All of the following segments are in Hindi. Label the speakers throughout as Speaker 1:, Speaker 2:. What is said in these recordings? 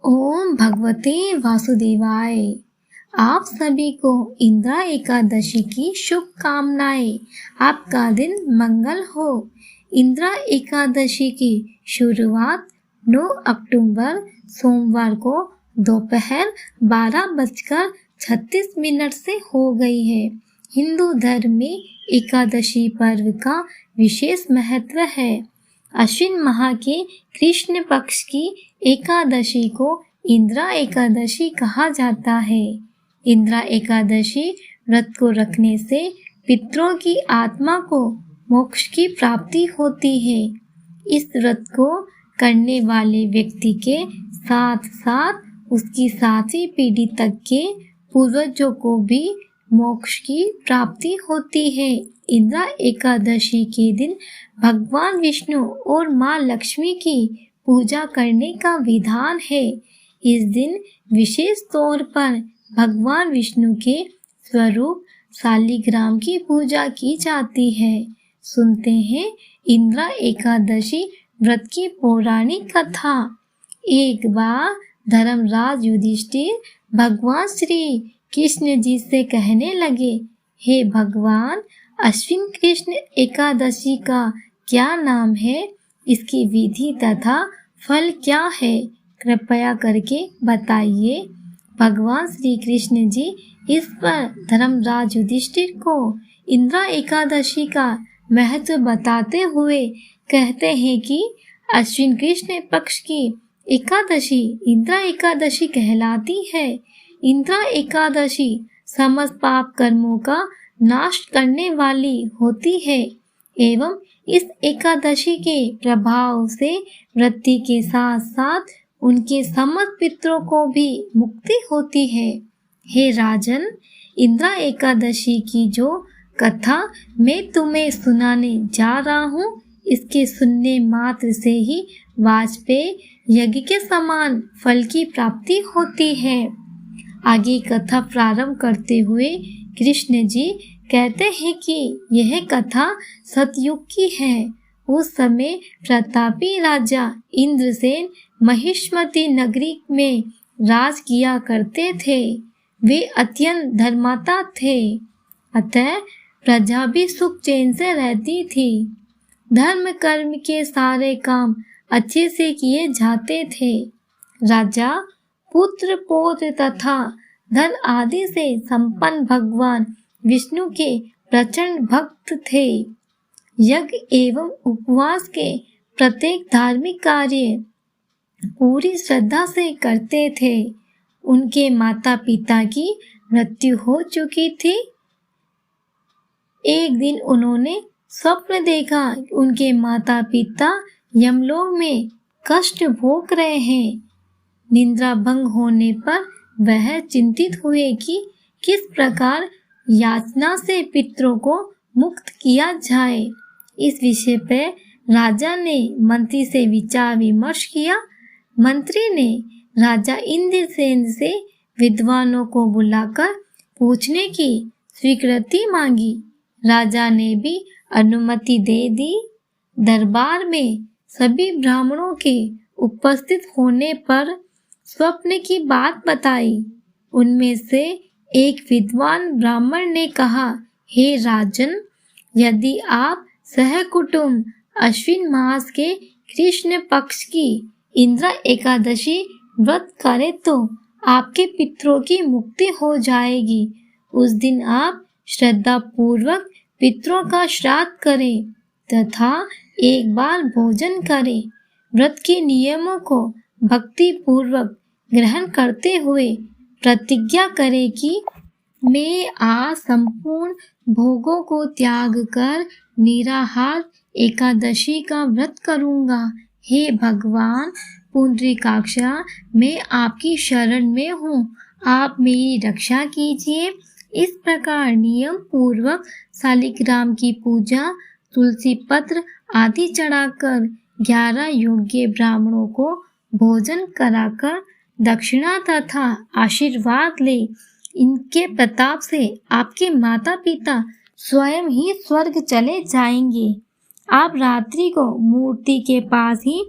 Speaker 1: ओम भगवते वासुदेवाय। आप सभी को इंदिरा एकादशी की शुभकामनाएं। आपका दिन मंगल हो। इंदिरा एकादशी की शुरुआत 9 अक्टूबर सोमवार को दोपहर 12:36 से हो गई है। हिंदू धर्म में एकादशी पर्व का विशेष महत्व है। अश्विन माह के कृष्ण पक्ष की एकादशी को इंदिरा एकादशी कहा जाता है। इंदिरा एकादशी व्रत को रखने से पितरों की आत्मा को मोक्ष की प्राप्ति होती है। इस व्रत को करने वाले व्यक्ति के साथ साथ उसकी 7वीं पीढ़ी तक के पूर्वजों को भी मोक्ष की प्राप्ति होती है। इंदिरा एकादशी के दिन भगवान विष्णु और माँ लक्ष्मी की पूजा करने का विधान है। इस दिन विशेष तौर पर भगवान विष्णु के स्वरूप शालिग्राम की पूजा की जाती है। सुनते हैं इंदिरा एकादशी व्रत की पौराणिक कथा। एक बार धर्मराज युधिष्ठिर भगवान श्री कृष्ण जी से कहने लगे, हे भगवान, अश्विन कृष्ण एकादशी का क्या नाम है? इसकी विधि तथा फल क्या है? कृपया करके बताइए। भगवान श्री कृष्ण जी इस पर धर्मराज युधिष्ठिर को इंदिरा एकादशी का महत्व बताते हुए कहते हैं कि अश्विन कृष्ण पक्ष की एकादशी इंदिरा एकादशी कहलाती है। इंदिरा एकादशी समस्त पाप कर्मों का नाश करने वाली होती है एवं इस एकादशी के प्रभाव से वृत्ति के साथ साथ उनके समस्त पितरों को भी मुक्ति होती है। हे राजन, इंदिरा एकादशी की जो कथा मैं तुम्हें सुनाने जा रहा हूँ, इसके सुनने मात्र से ही वाजपेय यज्ञ के समान फल की प्राप्ति होती है। आगे कथा प्रारंभ करते हुए कृष्ण जी कहते हैं कि यह कथा सतयुग की है। उस समय प्रतापी राजा इंद्रसेन महिष्मती नगरी में राज किया करते थे। वे अत्यंत धर्मात्मा थे, अतः प्रजा भी सुख चैन से रहती थी। धर्म कर्म के सारे काम अच्छे से किए जाते थे। राजा पुत्र पौत्र तथा धन आदि से संपन्न भगवान विष्णु के प्रचंड भक्त थे। यज्ञ एवं उपवास के प्रत्येक धार्मिक कार्य पूरी श्रद्धा से करते थे। उनके माता पिता की मृत्यु हो चुकी थी। एक दिन उन्होंने स्वप्न देखा, उनके माता पिता यमलोक में कष्ट भोग रहे हैं। निद्रा भंग होने पर वह चिंतित हुए कि किस प्रकार याचना से पितरों को मुक्त किया जाए। इस विषय पर राजा ने मंत्री से विचार विमर्श किया। मंत्री ने राजा इंद्रसेन से विद्वानों को बुलाकर पूछने की स्वीकृति मांगी। राजा ने भी अनुमति दे दी। दरबार में सभी ब्राह्मणों के उपस्थित होने पर स्वप्न की बात बताई। उनमें से एक विद्वान ब्राह्मण ने कहा, हे राजन, यदि आप सहकुटुंब अश्विन मास के कृष्ण पक्ष की इंदिरा एकादशी व्रत करें तो आपके पितरों की मुक्ति हो जाएगी। उस दिन आप श्रद्धा पूर्वक पितरों का श्राद्ध करें तथा एक बार भोजन करें। व्रत के नियमों को भक्ति पूर्वक ग्रहण करते हुए प्रतिज्ञा करें कि मैं आज संपूर्ण भोगों को त्याग कर निराहार एकादशी का व्रत करूंगा। हे भगवान पुंडरीकाक्षा, मैं आपकी शरण में हूँ, आप मेरी रक्षा कीजिए। इस प्रकार नियम पूर्वक शालिग्राम की पूजा, तुलसी पत्र आदि चढ़ाकर 11 योग्य ब्राह्मणों को भोजन कराकर दक्षिणा तथा आशीर्वाद ले। इनके प्रताप से आपके माता पिता स्वयं ही स्वर्ग चले जाएंगे। आप रात्रि को मूर्ति के पास ही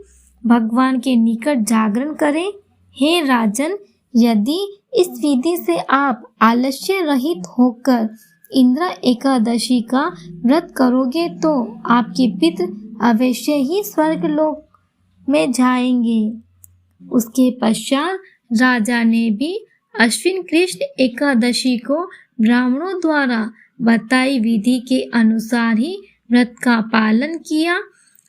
Speaker 1: भगवान के निकट जागरण करें हे राजन, यदि इस विधि से आप आलस्य रहित होकर इंद्रा एकादशी का व्रत करोगे तो आपके पितृ अवश्य ही स्वर्गलोक में जाएंगे। उसके पश्चात राजा ने भी अश्विन कृष्ण एकादशी को ब्राह्मणों द्वारा बताई विधि के अनुसार ही व्रत का पालन किया।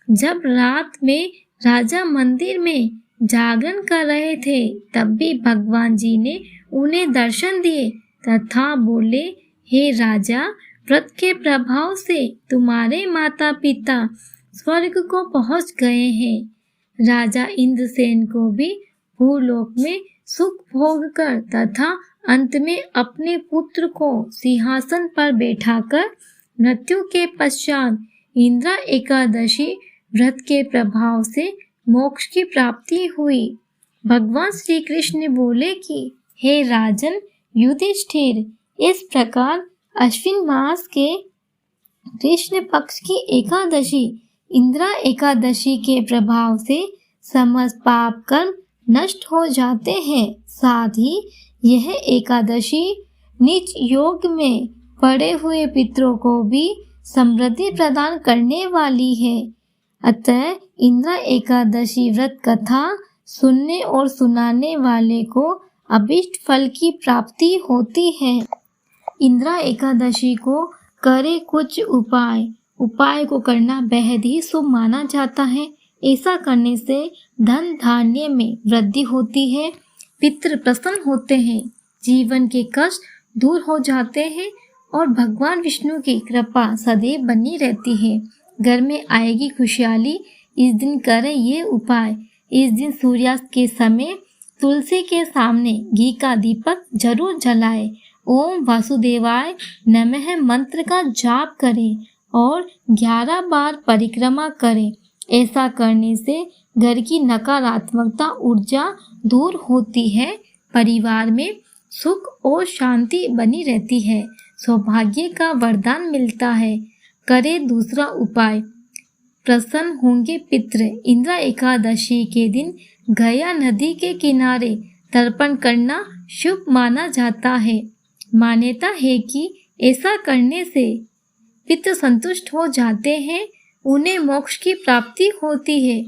Speaker 1: जब रात में राजा मंदिर में जागरण कर रहे थे तब भी भगवान जी ने उन्हें दर्शन दिए तथा बोले, हे राजा, व्रत के प्रभाव से तुम्हारे माता पिता स्वर्ग को पहुंच गए हैं। राजा इंद्रसेन को भी भूलोक में सुख भोग कर तथा अंत में अपने पुत्र को सिंहासन पर बैठाकर मृत्यु के पश्चात इंद्रा एकादशी व्रत के प्रभाव से मोक्ष की प्राप्ति हुई। भगवान श्री कृष्ण बोले कि हे राजन युधिष्ठिर, इस प्रकार अश्विन मास के कृष्ण पक्ष की एकादशी इंद्रा एकादशी के प्रभाव से समस्त पाप कर्म नष्ट हो जाते हैं। साथ ही यह एकादशी नीच योग में पड़े हुए पितरों को भी समृद्धि प्रदान करने वाली है। अतः इंद्रा एकादशी व्रत कथा सुनने और सुनाने वाले को अभीष्ट फल की प्राप्ति होती है। इंद्रा एकादशी को करे कुछ उपाय को करना बेहद ही शुभ माना जाता है। ऐसा करने से धन धान्य में वृद्धि होती है, पितृ प्रसन्न होते हैं, जीवन के कष्ट दूर हो जाते हैं और भगवान विष्णु की कृपा सदैव बनी रहती है। घर में आएगी खुशहाली। इस दिन करें ये उपाय। इस दिन सूर्यास्त के समय तुलसी के सामने घी का दीपक जरूर जलाएं। ओम वासुदेवाय नमः मंत्र का जाप करें और 11 बार परिक्रमा करें। ऐसा करने से घर की नकारात्मकता ऊर्जा दूर होती है, परिवार में सुख और शांति बनी रहती है, सौभाग्य का वरदान मिलता है। करें दूसरा उपाय। प्रसन्न होंगे पितृ। इंद्रा एकादशी के दिन गया नदी के किनारे तर्पण करना शुभ माना जाता है। मान्यता है कि ऐसा करने से पितृ संतुष्ट हो जाते हैं, उन्हें मोक्ष की प्राप्ति होती है,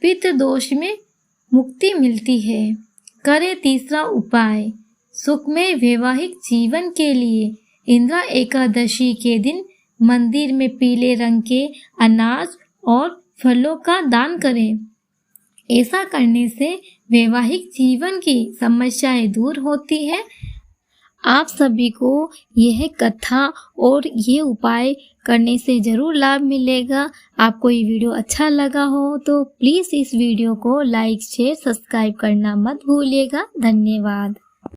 Speaker 1: पितृ दोष में मुक्ति मिलती है। करें तीसरा उपाय। सुखमय वैवाहिक जीवन के लिए इंद्रा एकादशी के दिन मंदिर में पीले रंग के अनाज और फलों का दान करें। ऐसा करने से वैवाहिक जीवन की समस्याएं दूर होती है। आप सभी को यह कथा और ये उपाय करने से ज़रूर लाभ मिलेगा। आपको ये वीडियो अच्छा लगा हो तो प्लीज़ इस वीडियो को लाइक शेयर सब्सक्राइब करना मत भूलिएगा। धन्यवाद।